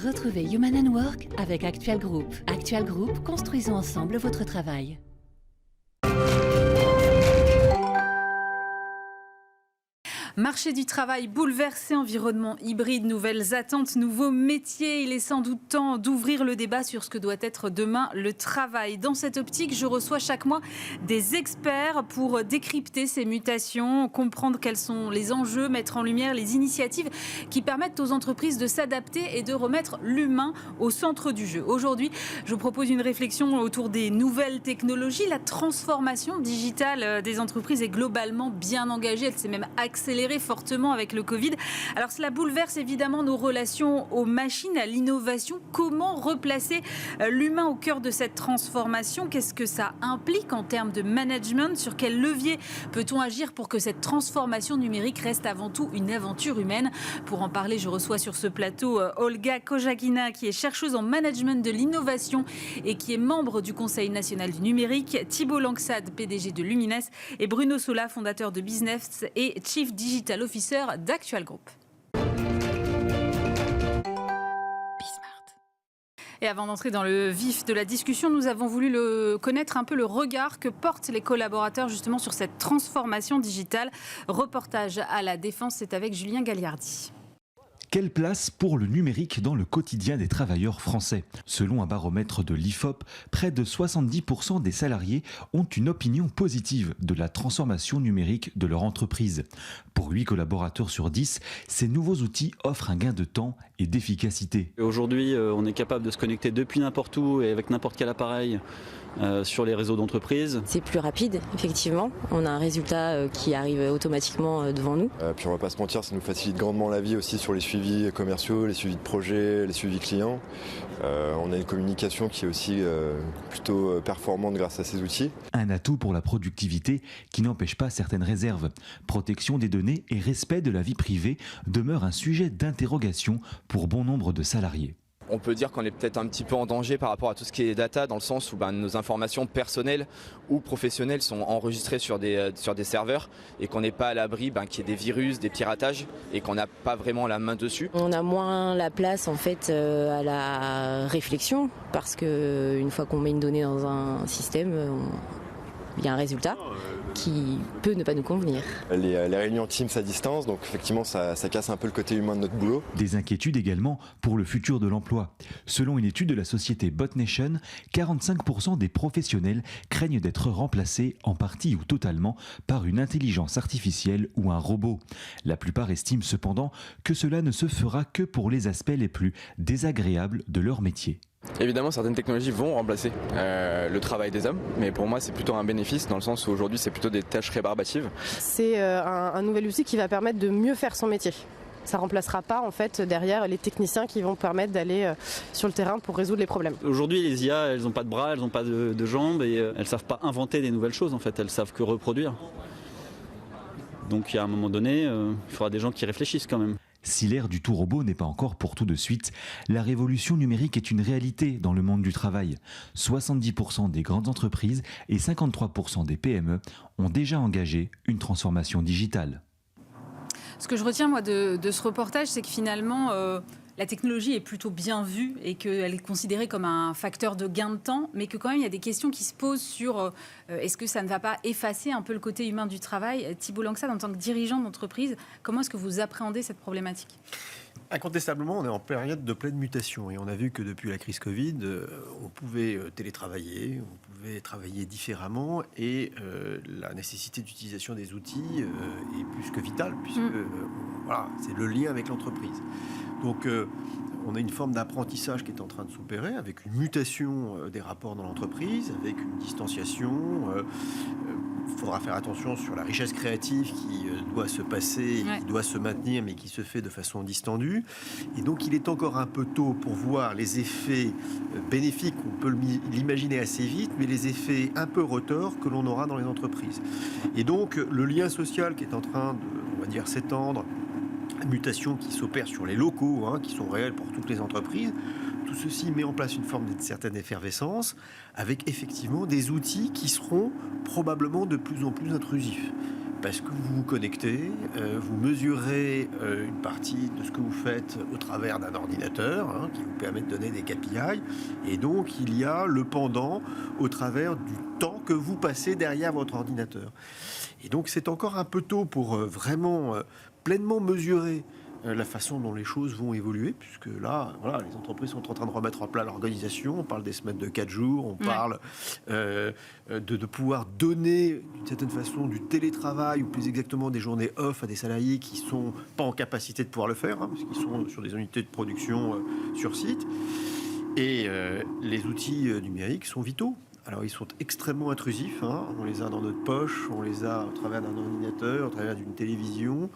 Retrouvez Human & Work avec Actual Group. Actual Group, construisons ensemble votre travail. Marché du travail bouleversé, environnement hybride, nouvelles attentes, nouveaux métiers. Il est sans doute temps d'ouvrir le débat sur ce que doit être demain le travail. Dans cette optique, je reçois chaque mois des experts pour décrypter ces mutations, comprendre quels sont les enjeux, mettre en lumière les initiatives qui permettent aux entreprises de s'adapter et de remettre l'humain au centre du jeu. Aujourd'hui, je vous propose une réflexion autour des nouvelles technologies. La transformation digitale des entreprises est globalement bien engagée. Elle s'est même accélérée fortement avec le Covid. Alors cela bouleverse évidemment nos relations aux machines, à l'innovation. Comment replacer l'humain au cœur de cette transformation? Qu'est-ce que ça implique en termes de management? Sur quel levier peut-on agir pour que cette transformation numérique reste avant tout une aventure humaine? Pour en parler, je reçois sur ce plateau Olga Kojakina, qui est chercheuse en management de l'innovation et qui est membre du Conseil national du numérique, Thibault Langsade, PDG de Lumines, et Bruno Sola, fondateur de Business et Chief Digital Officer d'Actual Group. Et avant d'entrer dans le vif de la discussion, nous avons voulu connaître un peu le regard que portent les collaborateurs justement sur cette transformation digitale. Reportage à la Défense, c'est avec Julien Gagliardi. Quelle place pour le numérique dans le quotidien des travailleurs français? Selon un baromètre de l'IFOP, près de 70% des salariés ont une opinion positive de la transformation numérique de leur entreprise. Pour 8 collaborateurs sur 10, ces nouveaux outils offrent un gain de temps et d'efficacité. Aujourd'hui, on est capable de se connecter depuis n'importe où et avec n'importe quel appareil sur les réseaux d'entreprise. C'est plus rapide, effectivement. On a un résultat qui arrive automatiquement devant nous. Puis on va pas se mentir, ça nous facilite grandement la vie aussi sur les suivis commerciaux, les suivis de projets, les suivis clients. On a une communication qui est aussi plutôt performante grâce à ces outils. Un atout pour la productivité qui n'empêche pas certaines réserves. Protection des données et respect de la vie privée demeurent un sujet d'interrogation pour bon nombre de salariés. On peut dire qu'on est peut-être un petit peu en danger par rapport à tout ce qui est data, dans le sens où nos informations personnelles ou professionnelles sont enregistrées sur des serveurs et qu'on n'est pas à l'abri qu'il y ait des virus, des piratages et qu'on n'a pas vraiment la main dessus. On a moins la place en fait à la réflexion parce qu'une fois qu'on met une donnée dans un système, il y a un résultat qui peut ne pas nous convenir. Les réunions Teams à distance, donc effectivement ça casse un peu le côté humain de notre boulot. Des inquiétudes également pour le futur de l'emploi. Selon une étude de la société BotNation, 45% des professionnels craignent d'être remplacés en partie ou totalement par une intelligence artificielle ou un robot. La plupart estiment cependant que cela ne se fera que pour les aspects les plus désagréables de leur métier. Évidemment, certaines technologies vont remplacer le travail des hommes, mais pour moi c'est plutôt un bénéfice dans le sens où aujourd'hui c'est plutôt des tâches rébarbatives. C'est un nouvel outil qui va permettre de mieux faire son métier. Ça ne remplacera pas en fait derrière les techniciens qui vont permettre d'aller sur le terrain pour résoudre les problèmes. Aujourd'hui, les IA, elles n'ont pas de bras, elles n'ont pas de jambes et elles ne savent pas inventer des nouvelles choses en fait, elles savent que reproduire. Donc il y a un moment donné, il faudra des gens qui réfléchissent quand même. Si l'ère du tout robot n'est pas encore pour tout de suite, la révolution numérique est une réalité dans le monde du travail. 70% des grandes entreprises et 53% des PME ont déjà engagé une transformation digitale. Ce que je retiens moi de ce reportage, c'est que finalement la technologie est plutôt bien vue et qu'elle est considérée comme un facteur de gain de temps, mais que quand même il y a des questions qui se posent sur est-ce que ça ne va pas effacer un peu le côté humain du travail? Thibault Langsade, en tant que dirigeant d'entreprise, comment est-ce que vous appréhendez cette problématique? Incontestablement, on est en période de pleine mutation et on a vu que depuis la crise Covid, on pouvait télétravailler, on pouvait travailler différemment et la nécessité d'utilisation des outils est plus que vitale puisque voilà, c'est le lien avec l'entreprise. Donc on a une forme d'apprentissage qui est en train de s'opérer avec une mutation des rapports dans l'entreprise, avec une distanciation. Il faudra faire attention sur la richesse créative qui doit se passer, qui doit se maintenir, mais qui se fait de façon distendue. Et donc, il est encore un peu tôt pour voir les effets bénéfiques, on peut l'imaginer assez vite, mais les effets un peu retors que l'on aura dans les entreprises. Et donc, le lien social qui est en train de, on va dire, s'étendre, la mutation qui s'opère sur les locaux, qui sont réels pour toutes les entreprises, tout ceci met en place une forme d'une certaine effervescence avec effectivement des outils qui seront probablement de plus en plus intrusifs. parce que vous vous connectez, vous mesurez une partie de ce que vous faites au travers d'un ordinateur qui vous permet de donner des KPI, et donc il y a le pendant au travers du temps que vous passez derrière votre ordinateur. Et donc c'est encore un peu tôt pour vraiment pleinement mesurer la façon dont les choses vont évoluer, puisque là, voilà, les entreprises sont en train de remettre en place l'organisation. On parle des semaines de 4 jours, on parle de pouvoir donner d'une certaine façon du télétravail, ou plus exactement des journées off à des salariés qui ne sont pas en capacité de pouvoir le faire, parce qu'ils sont sur des unités de production sur site. Et les outils numériques sont vitaux. Alors ils sont extrêmement intrusifs, on les a dans notre poche, on les a au travers d'un ordinateur, au travers d'une télévision.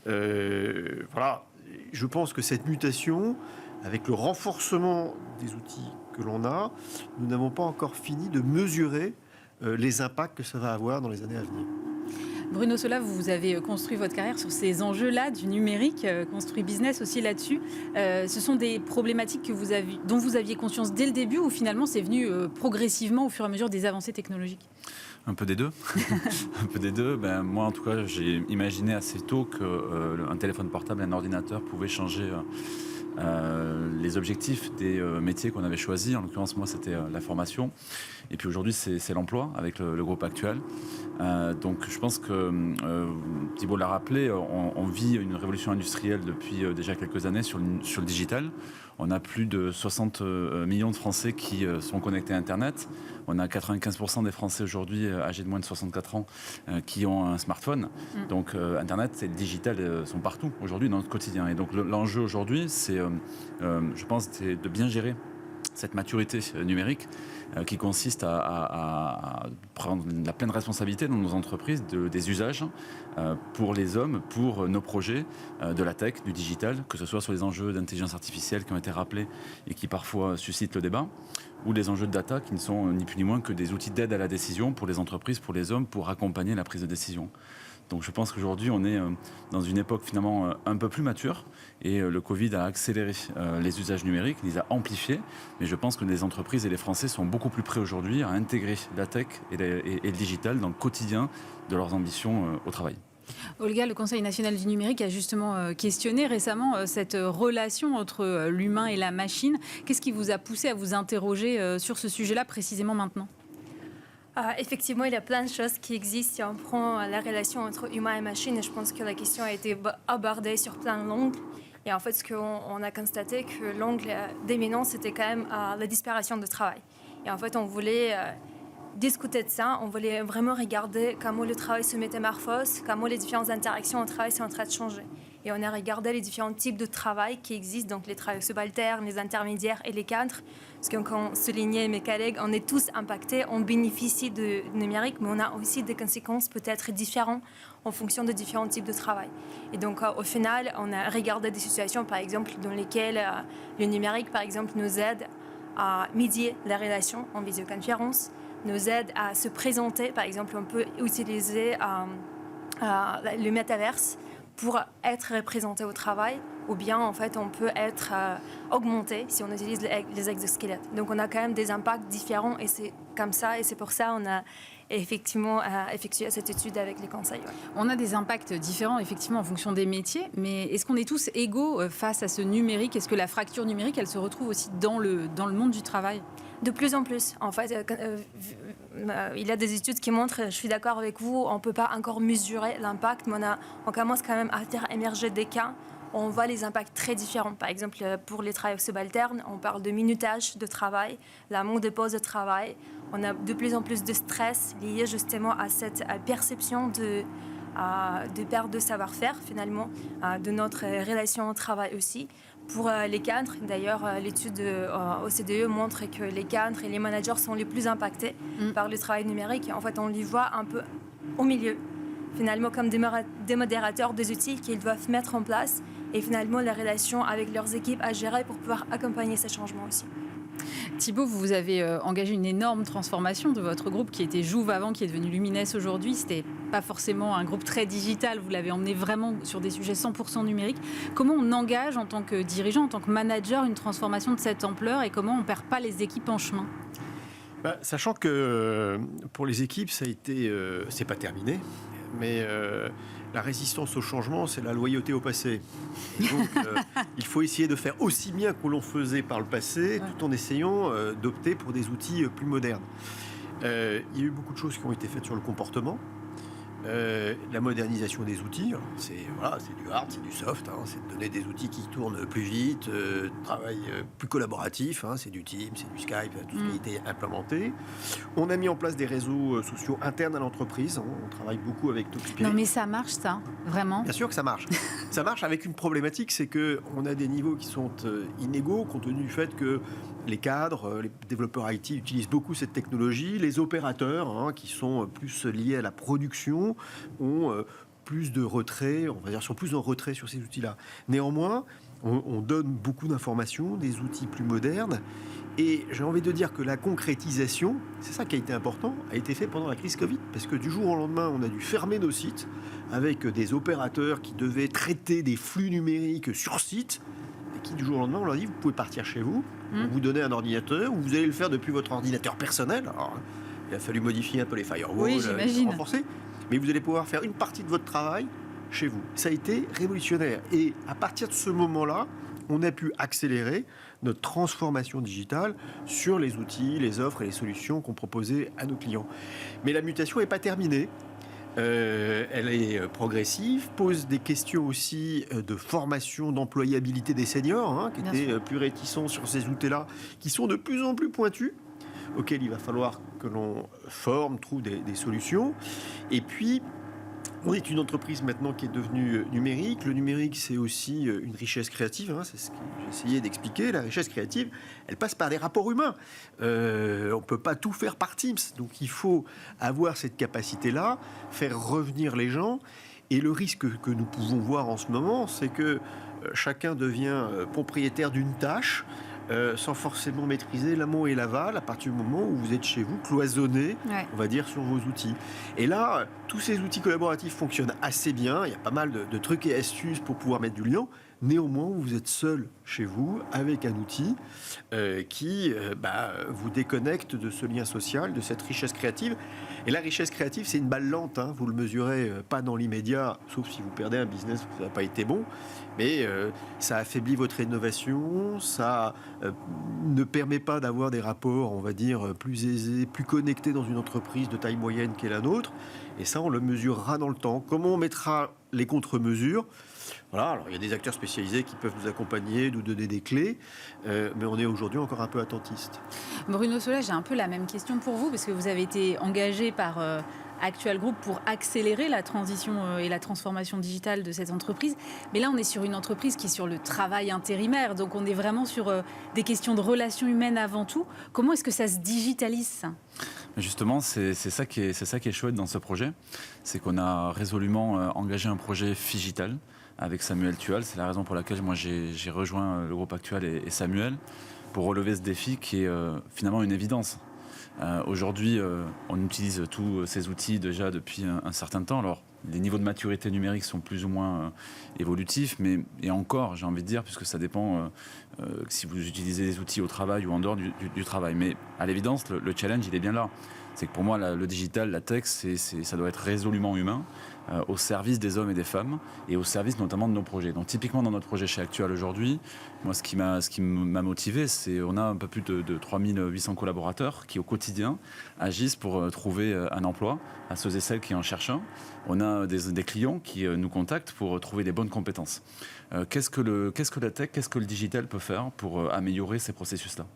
Voilà, je pense que cette mutation, avec le renforcement des outils que l'on a, nous n'avons pas encore fini de mesurer les impacts que ça va avoir dans les années à venir. Bruno Sola, vous avez construit votre carrière sur ces enjeux-là du numérique, construit business aussi là-dessus. Ce sont des problématiques dont vous aviez conscience dès le début, ou finalement c'est venu progressivement au fur et à mesure des avancées technologiques ? Un peu des deux. Un peu des deux. Moi, en tout cas, j'ai imaginé assez tôt qu'un téléphone portable, un ordinateur pouvait changer les objectifs des métiers qu'on avait choisis. En l'occurrence, moi, c'était la formation. Et puis aujourd'hui, c'est l'emploi avec le groupe actuel. Donc je pense que Thibault l'a rappelé, on vit une révolution industrielle depuis déjà quelques années sur le digital. On a plus de 60 millions de Français qui sont connectés à Internet. On a 95% des Français aujourd'hui âgés de moins de 64 ans qui ont un smartphone. Donc Internet et le digital sont partout aujourd'hui dans notre quotidien. Et donc l'enjeu aujourd'hui, c'est, je pense, de bien gérer cette maturité numérique qui consiste à prendre la pleine responsabilité dans nos entreprises des usages pour les hommes, pour nos projets de la tech, du digital, que ce soit sur les enjeux d'intelligence artificielle qui ont été rappelés et qui parfois suscitent le débat, ou des enjeux de data qui ne sont ni plus ni moins que des outils d'aide à la décision pour les entreprises, pour les hommes, pour accompagner la prise de décision. Donc je pense qu'aujourd'hui, on est dans une époque finalement un peu plus mature, et le Covid a accéléré les usages numériques, les a amplifiés, mais je pense que les entreprises et les Français sont beaucoup plus prêts aujourd'hui à intégrer la tech et le digital dans le quotidien de leurs ambitions au travail. Olga, le Conseil national du numérique a justement questionné récemment cette relation entre l'humain et la machine. Qu'est-ce qui vous a poussé à vous interroger sur ce sujet-là précisément maintenant ? Effectivement, il y a plein de choses qui existent si on prend la relation entre humain et machine. Et je pense que la question a été abordée sur plein d'angles. Et en fait, ce qu'on a constaté, que l'angle dominant, c'était quand même la disparition du travail. Et en fait, on voulait discuter de ça. On voulait vraiment regarder comment le travail se métamorphose, comment les différentes interactions au travail sont en train de changer. Et on a regardé les différents types de travail qui existent, donc les travailleurs subalternes, les intermédiaires et les cadres. Parce que, comme soulignaient mes collègues, on est tous impactés, on bénéficie du numérique, mais on a aussi des conséquences peut-être différentes en fonction de différents types de travail. Et donc, au final, on a regardé des situations, par exemple, dans lesquelles le numérique, par exemple, nous aide à médier la relation en visioconférence, nous aide à se présenter. Par exemple, on peut utiliser le métaverse pour être représenté au travail, ou bien en fait on peut être augmenté si on utilise les exosquelettes. Donc on a quand même des impacts différents, et c'est comme ça, et c'est pour ça qu'on a effectivement effectué cette étude avec les conseils. Ouais. On a des impacts différents effectivement en fonction des métiers, mais est-ce qu'on est tous égaux face à ce numérique ? Est-ce que la fracture numérique, elle se retrouve aussi dans le monde du travail ? De plus en plus. En fait, il y a des études qui montrent, je suis d'accord avec vous, on ne peut pas encore mesurer l'impact, mais on commence quand même à faire émerger des cas où on voit les impacts très différents. Par exemple, pour les travailleurs subalternes, on parle de minutage de travail, la manque de pause de travail. On a de plus en plus de stress lié justement à cette perception de perte de savoir-faire, finalement, de notre relation au travail aussi. Pour les cadres, d'ailleurs, l'étude OCDE montre que les cadres et les managers sont les plus impactés par le travail numérique. Et en fait, on les voit un peu au milieu, finalement, comme des modérateurs des outils qu'ils doivent mettre en place, et finalement, la relation avec leurs équipes à gérer pour pouvoir accompagner ces changements aussi. Thibault, vous avez engagé une énorme transformation de votre groupe qui était Jouve avant, qui est devenu Lumines aujourd'hui. C'était pas forcément un groupe très digital, vous l'avez emmené vraiment sur des sujets 100% numériques. Comment on engage en tant que dirigeant, en tant que manager, une transformation de cette ampleur, et comment on perd pas les équipes en chemin ? Sachant que pour les équipes, ça a été, c'est pas terminé. mais la résistance au changement, c'est la loyauté au passé. Et donc, il faut essayer de faire aussi bien que l'on faisait par le passé, tout en essayant d'opter pour des outils plus modernes. Il y a eu beaucoup de choses qui ont été faites sur le comportement. La modernisation des outils, c'est du hard, c'est du soft, c'est de donner des outils qui tournent plus vite, travail plus collaboratif, c'est du Teams, c'est du Skype, tout ce qui a été implémenté. On a mis en place des réseaux sociaux internes à l'entreprise, on travaille beaucoup avec Talkspirit. Non mais ça marche ça, vraiment? Bien sûr que ça marche. Ça marche avec une problématique, c'est qu'on a des niveaux qui sont inégaux compte tenu du fait que les cadres, les développeurs IT utilisent beaucoup cette technologie, les opérateurs qui sont plus liés à la production ont plus de retrait, on va dire, sont plus en retrait sur ces outils-là. Néanmoins, on donne beaucoup d'informations, des outils plus modernes, et j'ai envie de dire que la concrétisation, c'est ça qui a été important, a été fait pendant la crise Covid, parce que du jour au lendemain, on a dû fermer nos sites avec des opérateurs qui devaient traiter des flux numériques sur site, et qui du jour au lendemain, on leur dit, vous pouvez partir chez vous, on vous donne un ordinateur, ou vous allez le faire depuis votre ordinateur personnel. Alors, il a fallu modifier un peu les firewalls, renforcer. Mais vous allez pouvoir faire une partie de votre travail chez vous. Ça a été révolutionnaire. Et à partir de ce moment-là, on a pu accélérer notre transformation digitale sur les outils, les offres et les solutions qu'on proposait à nos clients. Mais la mutation n'est pas terminée. Elle est progressive, pose des questions aussi de formation, d'employabilité des seniors, qui étaient plus réticents sur ces outils-là, qui sont de plus en plus pointus, auxquels il va falloir que l'on forme, trouve des solutions. Et puis, on est une entreprise maintenant qui est devenue numérique. Le numérique, c'est aussi une richesse créative. C'est ce que j'ai essayé d'expliquer. La richesse créative, elle passe par des rapports humains. On ne peut pas tout faire par Teams. Donc, il faut avoir cette capacité-là, faire revenir les gens. Et le risque que nous pouvons voir en ce moment, c'est que chacun devient propriétaire d'une tâche, sans forcément maîtriser l'amont et l'aval à partir du moment où vous êtes chez vous, cloisonné, on va dire, sur vos outils. Et là, tous ces outils collaboratifs fonctionnent assez bien. Il y a pas mal de trucs et astuces pour pouvoir mettre du lien. Néanmoins, vous êtes seul chez vous avec un outil qui vous déconnecte de ce lien social, de cette richesse créative. Et la richesse créative, c'est une balle lente. Vous le mesurez pas dans l'immédiat, sauf si vous perdez un business où ça n'a pas été bon. Mais ça affaiblit votre innovation, ça ne permet pas d'avoir des rapports, on va dire, plus aisés, plus connectés dans une entreprise de taille moyenne qu'est la nôtre. Et ça, on le mesurera dans le temps. Comment on mettra les contre-mesures ? Voilà, alors il y a des acteurs spécialisés qui peuvent nous accompagner, nous donner des clés, mais on est aujourd'hui encore un peu attentiste. Bruno Sola, j'ai un peu la même question pour vous, parce que vous avez été engagé par Actual Group pour accélérer la transition et la transformation digitale de cette entreprise. Mais là, on est sur une entreprise qui est sur le travail intérimaire, donc on est vraiment sur des questions de relations humaines avant tout. Comment est-ce que ça se digitalise, ça ? Justement, c'est ça qui est chouette dans ce projet, c'est qu'on a résolument engagé un projet Figital avec Samuel Tual. C'est la raison pour laquelle moi j'ai rejoint le groupe Actual et Samuel pour relever ce défi qui est finalement une évidence. Aujourd'hui, on utilise tous ces outils déjà depuis un certain temps. Alors, les niveaux de maturité numérique sont plus ou moins évolutifs, mais et encore, j'ai envie de dire, puisque ça dépend si vous utilisez des outils au travail ou en dehors du travail. Mais à l'évidence, le challenge, il est bien là. C'est que pour moi, le digital, la tech, ça doit être résolument humain, au service des hommes et des femmes, et au service notamment de nos projets. Donc typiquement dans notre projet chez Actual aujourd'hui, moi ce qui m'a motivé, c'est on a un peu plus de 3800 collaborateurs qui au quotidien agissent pour trouver un emploi à ceux et celles qui en cherchent un. On a des clients qui nous contactent pour trouver les bonnes compétences. Qu'est-ce que la tech, qu'est-ce que le digital peut faire pour améliorer ces processus-là ?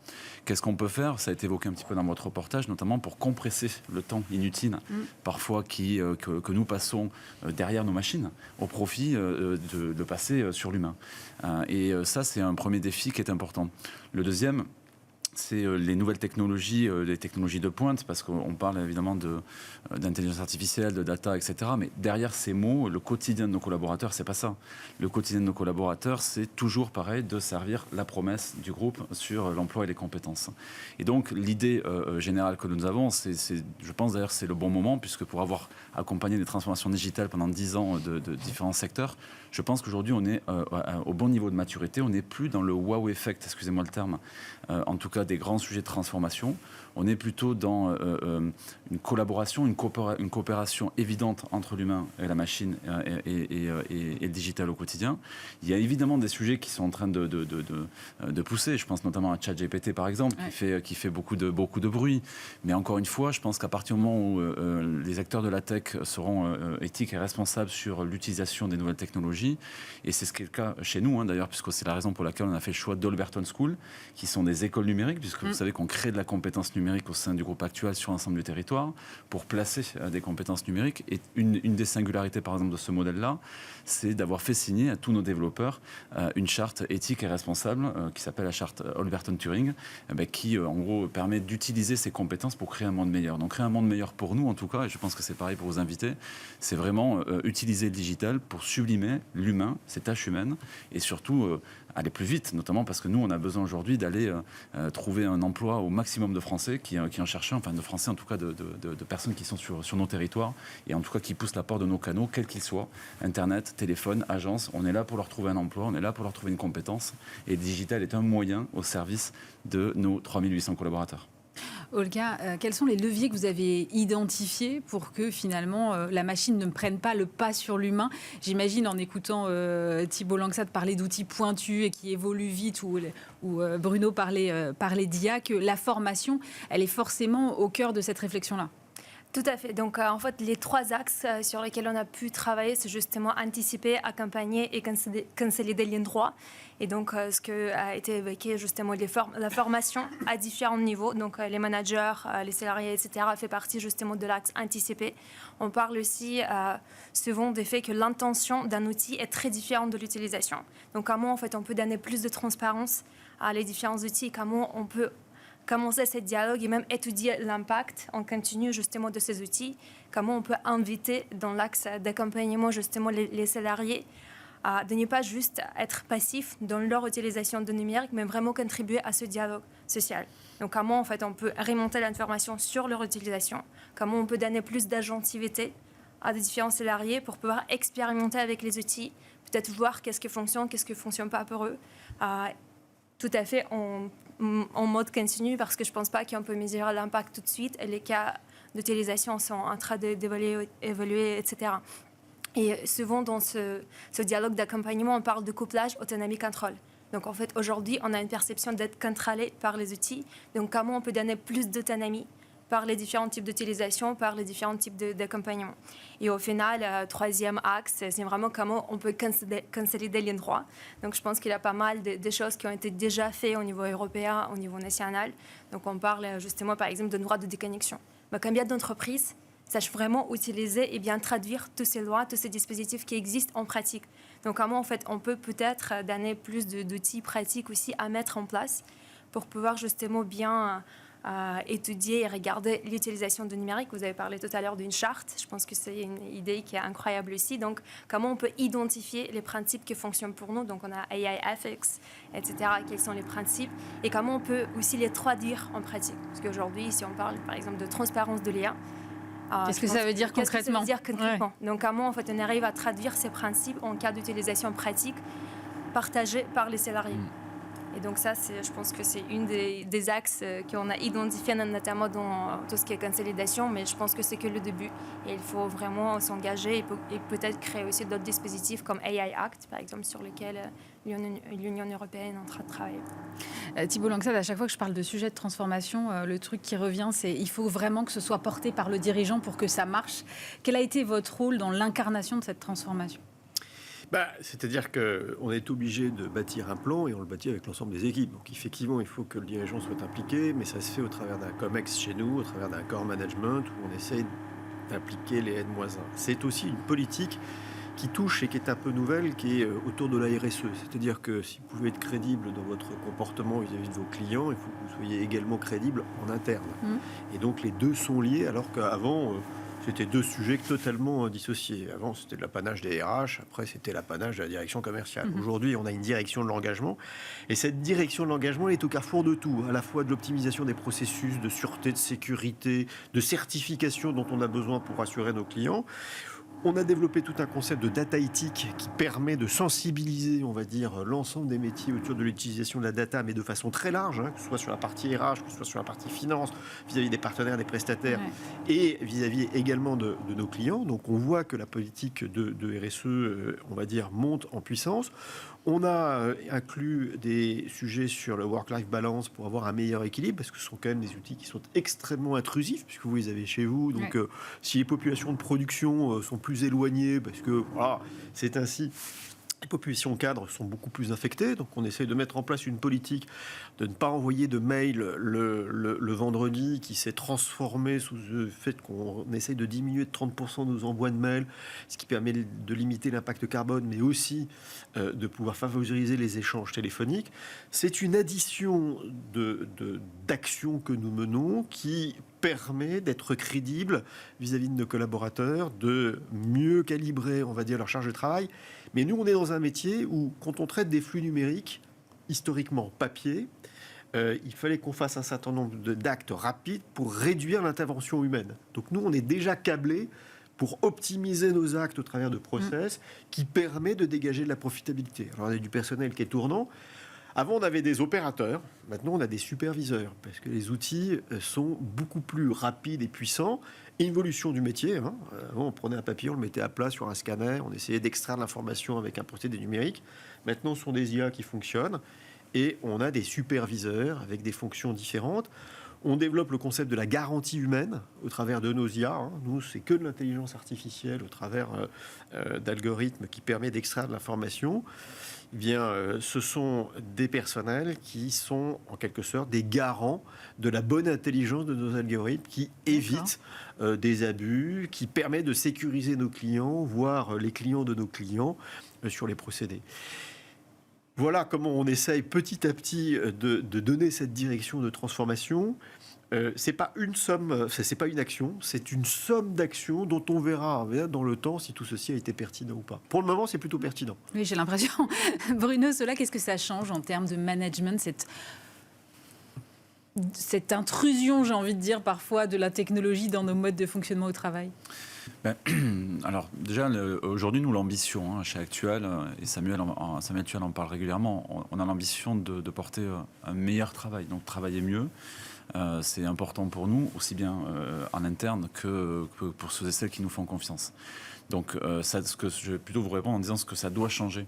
Qu'est-ce qu'on peut faire ? Ça a été évoqué un petit peu dans votre reportage, notamment pour compresser le temps inutile, parfois que nous passons derrière nos machines, au profit de passer sur l'humain. Et ça, c'est un premier défi qui est important. Le deuxième, c'est les nouvelles technologies, les technologies de pointe, parce qu'on parle évidemment d'intelligence artificielle, de data, etc. Mais derrière ces mots, le quotidien de nos collaborateurs, c'est pas ça. Le quotidien de nos collaborateurs, c'est toujours pareil, de servir la promesse du groupe sur l'emploi et les compétences. Et donc, l'idée générale que nous avons, je pense d'ailleurs c'est le bon moment, puisque pour avoir accompagné des transformations digitales pendant 10 ans de différents secteurs, je pense qu'aujourd'hui, on est au bon niveau de maturité. On n'est plus dans le wow effect, excusez-moi le terme, en tout cas cas des grands sujets de transformation. On est plutôt dans une collaboration, une coopération évidente entre l'humain et la machine et le digital au quotidien. Il y a évidemment des sujets qui sont en train de pousser. Je pense notamment à ChatGPT par exemple, qui fait beaucoup de bruit. Mais encore une fois, je pense qu'à partir du moment où les acteurs de la tech seront éthiques et responsables sur l'utilisation des nouvelles technologies, et c'est ce qui est le cas chez nous d'ailleurs, puisque c'est la raison pour laquelle on a fait le choix d'Holberton School, qui sont des écoles numériques, puisque vous savez qu'on crée de la compétence numérique au sein du groupe Actual sur l'ensemble du territoire pour placer des compétences numériques. Et une des singularités, par exemple, de ce modèle-là, c'est d'avoir fait signer à tous nos développeurs une charte éthique et responsable qui s'appelle la charte Holberton-Turing, qui, en gros, permet d'utiliser ces compétences pour créer un monde meilleur. Donc, créer un monde meilleur pour nous, en tout cas, et je pense que c'est pareil pour vos invités, c'est vraiment utiliser le digital pour sublimer l'humain, ses tâches humaines, et surtout aller plus vite, notamment parce que nous, on a besoin aujourd'hui d'aller trouver un emploi au maximum de Français qui en cherchent, enfin de Français en tout cas, de personnes qui sont sur nos territoires, et en tout cas qui poussent la porte de nos canaux, quels qu'ils soient, Internet, téléphone, agence. On est là pour leur trouver un emploi, on est là pour leur trouver une compétence, et le digital est un moyen au service de nos 3800 collaborateurs. Olga, quels sont les leviers que vous avez identifiés pour que finalement la machine ne prenne pas le pas sur l'humain? J'imagine en écoutant Thibault Langsat parler d'outils pointus et qui évoluent vite, ou Bruno parlait d'IA, que la formation, elle est forcément au cœur de cette réflexion-là. Tout à fait. Donc, en fait, les 3 axes sur lesquels on a pu travailler, c'est justement anticiper, accompagner et consolider les droits. Et donc, ce que a été évoqué, justement, la formation à différents niveaux. Donc, les managers, les salariés, etc., fait partie justement de l'axe anticiper. On parle aussi souvent du fait que l'intention d'un outil est très différente de l'utilisation. Donc, comment, en fait, on peut donner plus de transparence à les différents outils, comment on peut commencer ce dialogue et même étudier l'impact en continu justement de ces outils, comment on peut inviter dans l'axe d'accompagnement justement les salariés de ne pas juste être passifs dans leur utilisation de numérique, mais vraiment contribuer à ce dialogue social. Donc comment en fait on peut remonter l'information sur leur utilisation, comment on peut donner plus d'agentivité à des différents salariés pour pouvoir expérimenter avec les outils, peut-être voir qu'est-ce qui fonctionne pas pour eux. Tout à fait en mode continu, parce que je ne pense pas qu'on peut mesurer l'impact tout de suite. Et les cas d'utilisation sont en train d'évoluer, etc. Et souvent, dans ce dialogue d'accompagnement, on parle de couplage autonomie-contrôle. Donc, en fait, aujourd'hui, on a une perception d'être contrôlé par les outils. Donc, comment on peut donner plus d'autonomie par les différents types d'utilisation, par les différents types d'accompagnement. Et au final, troisième axe, c'est vraiment comment on peut consolider les droits. Donc je pense qu'il y a pas mal de choses qui ont été déjà faites au niveau européen, au niveau national. Donc on parle justement par exemple de droits de déconnexion. Mais combien d'entreprises sachent vraiment utiliser et bien traduire toutes ces lois, tous ces dispositifs qui existent en pratique. Donc comment en fait on peut peut-être donner plus d'outils pratiques aussi à mettre en place pour pouvoir justement bien étudier et regarder l'utilisation du numérique. Vous avez parlé tout à l'heure d'une charte. Je pense que c'est une idée qui est incroyable aussi. Donc, comment on peut identifier les principes qui fonctionnent pour nous? Donc, on a AI Ethics, etc. Quels sont les principes? Et comment on peut aussi les traduire en pratique? Parce qu'aujourd'hui, si on parle, par exemple, de transparence de l'IA, qu'est-ce que ça veut dire concrètement? Ouais. Donc, comment en fait, on arrive à traduire ces principes en cas d'utilisation pratique partagée par les salariés? Et donc ça, je pense que c'est une des axes qu'on a identifiés, notamment dans tout ce qui est consolidation, mais je pense que c'est que le début. Et il faut vraiment s'engager et peut-être créer aussi d'autres dispositifs comme AI Act, par exemple, sur lesquels l'Union européenne est en train de travailler. Thibault Langsat, à chaque fois que je parle de sujet de transformation, le truc qui revient, c'est qu'il faut vraiment que ce soit porté par le dirigeant pour que ça marche. Quel a été votre rôle dans l'incarnation de cette transformation ? C'est-à-dire qu'on est obligé de bâtir un plan et on le bâtit avec l'ensemble des équipes. Donc effectivement, il faut que le dirigeant soit impliqué, mais ça se fait au travers d'un COMEX chez nous, au travers d'un core management où on essaye d'impliquer les N-1. C'est aussi une politique qui touche et qui est un peu nouvelle, qui est autour de la RSE. C'est-à-dire que si vous pouvez être crédible dans votre comportement vis-à-vis de vos clients, il faut que vous soyez également crédible en interne. Et donc les deux sont liés, alors qu'avant... c'était deux sujets totalement dissociés. Avant, c'était de l'apanage des RH. Après, c'était l'apanage de la direction commerciale. Aujourd'hui, on a une direction de l'engagement. Et cette direction de l'engagement, elle est au carrefour de tout. À la fois de l'optimisation des processus, de sûreté, de sécurité, de certification dont on a besoin pour rassurer nos clients, On a développé tout un concept de data éthique qui permet de sensibiliser, on va dire, l'ensemble des métiers autour de l'utilisation de la data, mais de façon très large, que ce soit sur la partie RH, que ce soit sur la partie finance, vis-à-vis des partenaires, des prestataires, et vis-à-vis également de nos clients. Donc on voit que la politique de RSE, on va dire, monte en puissance. On a inclus des sujets sur le work-life balance pour avoir un meilleur équilibre, parce que ce sont quand même des outils qui sont extrêmement intrusifs, puisque vous les avez chez vous. Donc, si les populations de production sont plus éloignées, parce que voilà, c'est ainsi, les populations cadres sont beaucoup plus infectées. Donc, on essaie de mettre en place une politique de ne pas envoyer de mail le vendredi, qui s'est transformé sous le fait qu'on essaye de diminuer de 30% nos envois de mails, ce qui permet de limiter l'impact carbone, mais aussi de pouvoir favoriser les échanges téléphoniques. C'est une addition d'actions que nous menons qui permet d'être crédible vis-à-vis de nos collaborateurs, de mieux calibrer, on va dire, leur charge de travail. Mais nous, on est dans un métier où, quand on traite des flux numériques, historiquement papier, il fallait qu'on fasse un certain nombre d'actes rapides pour réduire l'intervention humaine. Donc nous, on est déjà câblés pour optimiser nos actes au travers de process qui permet de dégager de la profitabilité. Alors on a du personnel qui est tournant. Avant, on avait des opérateurs. Maintenant, on a des superviseurs parce que les outils sont beaucoup plus rapides et puissants. Évolution du métier. Avant, on prenait un papier, on le mettait à plat sur un scanner, on essayait d'extraire de l'information avec un procédé numérique. Maintenant, ce sont des IA qui fonctionnent et on a des superviseurs avec des fonctions différentes. On développe le concept de la garantie humaine au travers de nos IA. Nous, c'est que de l'intelligence artificielle au travers d'algorithmes qui permettent d'extraire de l'information. Eh bien, ce sont des personnels qui sont en quelque sorte des garants de la bonne intelligence de nos algorithmes, qui évitent des abus, qui permettent de sécuriser nos clients, voire les clients de nos clients sur les procédés. Voilà comment on essaye petit à petit de donner cette direction de transformation. C'est pas une somme, c'est pas une action, c'est une somme d'actions dont on verra dans le temps si tout ceci a été pertinent ou pas. Pour le moment, c'est plutôt pertinent. Oui, j'ai l'impression. Bruno Zola, qu'est-ce que ça change en termes de management, cette intrusion, j'ai envie de dire, parfois, de la technologie dans nos modes de fonctionnement au travail ? Alors déjà, aujourd'hui, nous, l'ambition chez Actuel, et Samuel Tual en parle régulièrement, on a l'ambition de porter un meilleur travail, donc travailler mieux. C'est important pour nous, aussi bien en interne que pour ceux et celles qui nous font confiance. Donc, ce que je vais plutôt vous répondre en disant ce que ça doit changer.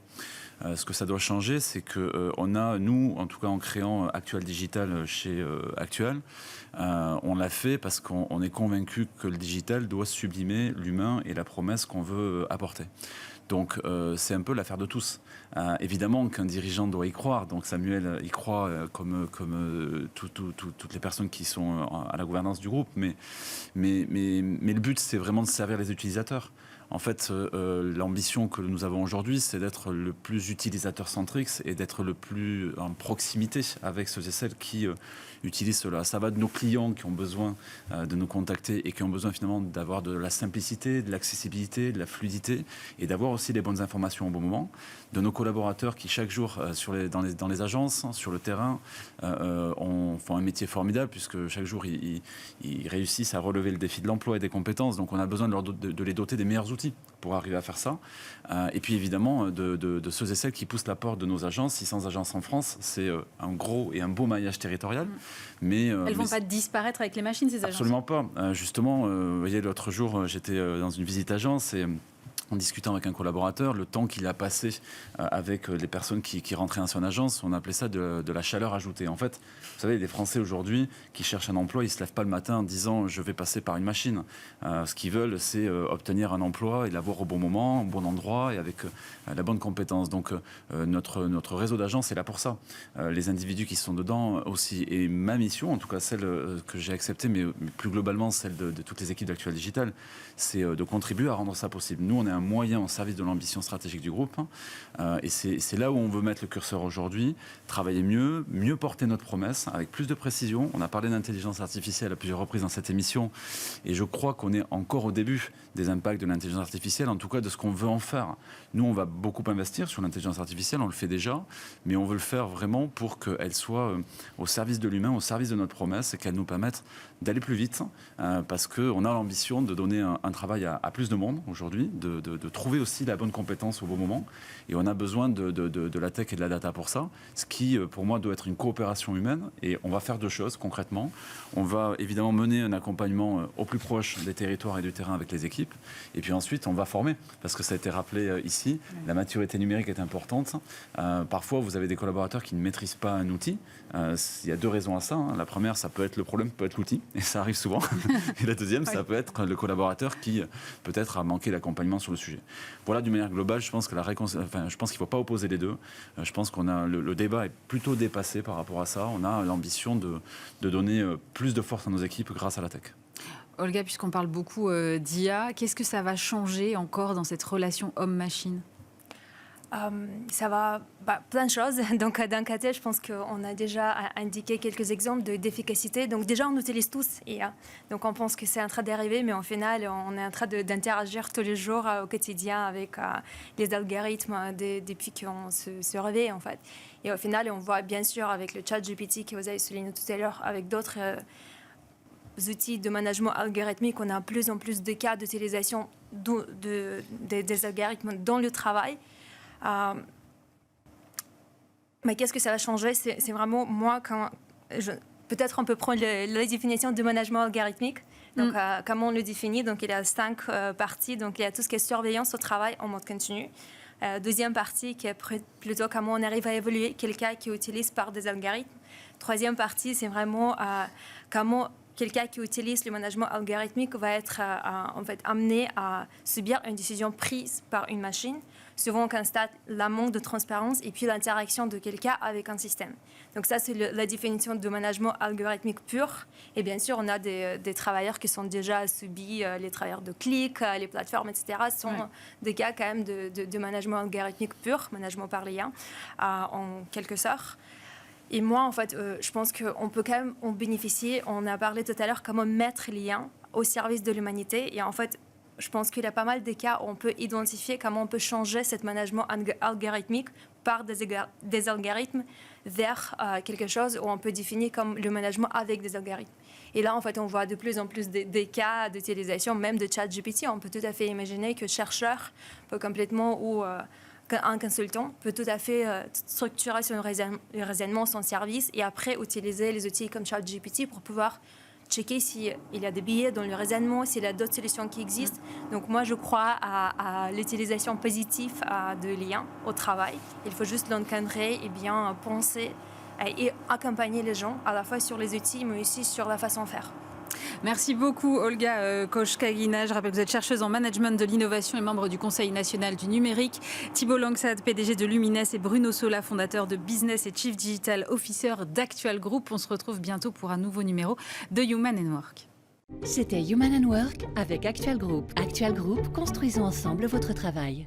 Ce que ça doit changer, c'est qu'on a, nous, en tout cas en créant Actuel Digital chez Actuel, on l'a fait parce qu'on est convaincu que le digital doit sublimer l'humain et la promesse qu'on veut apporter. Donc c'est un peu l'affaire de tous. Évidemment qu'un dirigeant doit y croire, donc Samuel y croit comme toutes les personnes qui sont à la gouvernance du groupe, mais le but c'est vraiment de servir les utilisateurs. En fait, l'ambition que nous avons aujourd'hui, c'est d'être le plus utilisateur-centrique et d'être le plus en proximité avec ceux et celles qui utilisent cela. Ça va de nos clients qui ont besoin de nous contacter et qui ont besoin finalement d'avoir de la simplicité, de l'accessibilité, de la fluidité et d'avoir aussi les bonnes informations au bon moment. De nos collaborateurs qui chaque jour dans les agences, sur le terrain, font un métier formidable puisque chaque jour ils réussissent à relever le défi de l'emploi et des compétences. Donc on a besoin de les doter des meilleurs outils pour arriver à faire ça. Et puis évidemment de ceux et celles qui poussent la porte de nos agences. 600 agences en France, c'est un gros et un beau maillage territorial. Mais elles ne vont pas disparaître avec les machines, ces agences ? Absolument pas. Justement, vous voyez, l'autre jour, j'étais dans une visite agence et en discutant avec un collaborateur, le temps qu'il a passé avec les personnes qui rentraient dans son agence, on appelait ça de la chaleur ajoutée. En fait, vous savez, les Français aujourd'hui qui cherchent un emploi, ils ne se lèvent pas le matin en disant « je vais passer par une machine ». Ce qu'ils veulent, c'est obtenir un emploi et l'avoir au bon moment, au bon endroit et avec la bonne compétence. Donc notre réseau d'agences est là pour ça. Les individus qui sont dedans aussi. Et ma mission, en tout cas celle que j'ai acceptée, mais plus globalement celle de toutes les équipes d'Actuel Digital, c'est de contribuer à rendre ça possible. Nous, on est un un moyen au service de l'ambition stratégique du groupe. Et c'est là où on veut mettre le curseur aujourd'hui, travailler mieux porter notre promesse avec plus de précision. On a parlé d'intelligence artificielle à plusieurs reprises dans cette émission et je crois qu'on est encore au début des impacts de l'intelligence artificielle, en tout cas de ce qu'on veut en faire. Nous, on va beaucoup investir sur l'intelligence artificielle, on le fait déjà, mais on veut le faire vraiment pour qu'elle soit au service de l'humain, au service de notre promesse et qu'elle nous permette d'aller plus vite parce qu'on a l'ambition de donner un travail à plus de monde aujourd'hui, de trouver aussi la bonne compétence au bon moment et on a besoin de la tech et de la data pour ça, ce qui pour moi doit être une coopération humaine et on va faire deux choses concrètement. On va évidemment mener un accompagnement au plus proche des territoires et du terrain avec les équipes et puis ensuite on va former parce que ça a été rappelé ici, la maturité numérique est importante. Parfois vous avez des collaborateurs qui ne maîtrisent pas un outil. Il y a deux raisons à ça. La première, ça peut être le problème, peut être l'outil et ça arrive souvent. Et la deuxième, ça peut être le collaborateur qui peut-être a manqué d'accompagnement sur le sujet. Voilà, d'une manière globale, je pense que je pense qu'il ne faut pas opposer les deux. Je pense qu'on a le débat est plutôt dépassé par rapport à ça. On a l'ambition de donner plus de force à nos équipes grâce à la tech. Olga, puisqu'on parle beaucoup d'IA, qu'est-ce que ça va changer encore dans cette relation homme-machine ? Ça va plein de choses. Donc, d'un côté, je pense qu'on a déjà indiqué quelques exemples d'efficacité. Donc, déjà, on utilise tous IA. Donc, on pense que c'est en train d'arriver, mais au final, on est en train d'interagir tous les jours au quotidien avec les algorithmes depuis qu'on se réveille, en fait. Et au final, on voit bien sûr avec le chat GPT que vous avez souligné tout à l'heure, avec d'autres outils de management algorithmique, on a de plus en plus de cas d'utilisation des algorithmes dans le travail. Mais qu'est-ce que ça va changer ? C'est vraiment moi, peut-être on peut prendre la définition de management algorithmique. Donc, comment on le définit ? Donc, il y a 5 parties. Donc, il y a tout ce qui est surveillance au travail en mode continu. Deuxième partie qui est plutôt comment on arrive à évaluer quelqu'un qui utilise par des algorithmes. Troisième partie, c'est vraiment comment quelqu'un qui utilise le management algorithmique va être en fait amené à subir une décision prise par une machine. Souvent, on constate la manque de transparence et puis l'interaction de quelqu'un avec un système. Donc ça, c'est la définition de management algorithmique pur. Et bien sûr, on a des travailleurs qui sont déjà subis, les travailleurs de clics, les plateformes, etc. Ce sont des cas quand même de management algorithmique pur, management par l'IA, en quelque sorte. Et moi, en fait, je pense qu'on peut quand même en bénéficier. On a parlé tout à l'heure comment mettre l'IA au service de l'humanité. Et en fait, je pense qu'il y a pas mal de cas où on peut identifier comment on peut changer ce management algorithmique par des algorithmes vers quelque chose où on peut définir comme le management avec des algorithmes. Et là, en fait, on voit de plus en plus des cas d'utilisation, même de ChatGPT. On peut tout à fait imaginer que chercheur peut complètement ou un consultant peut tout à fait structurer son raisonnement, son service et après utiliser les outils comme ChatGPT pour pouvoir checker s'il y a des biais dans le raisonnement, s'il y a d'autres solutions qui existent. Donc moi, je crois à l'utilisation positive de l'IA au travail. Il faut juste l'encadrer et bien penser et accompagner les gens à la fois sur les outils, mais aussi sur la façon de faire. Merci beaucoup Olga Kochkagina. Je rappelle que vous êtes chercheuse en management de l'innovation et membre du Conseil national du numérique. Thibault Langsad, PDG de Lumines, et Bruno Sola, fondateur de Business et Chief Digital Officer d'Actual Group. On se retrouve bientôt pour un nouveau numéro de Human & Work. C'était Human & Work avec Actual Group. Actual Group, construisons ensemble votre travail.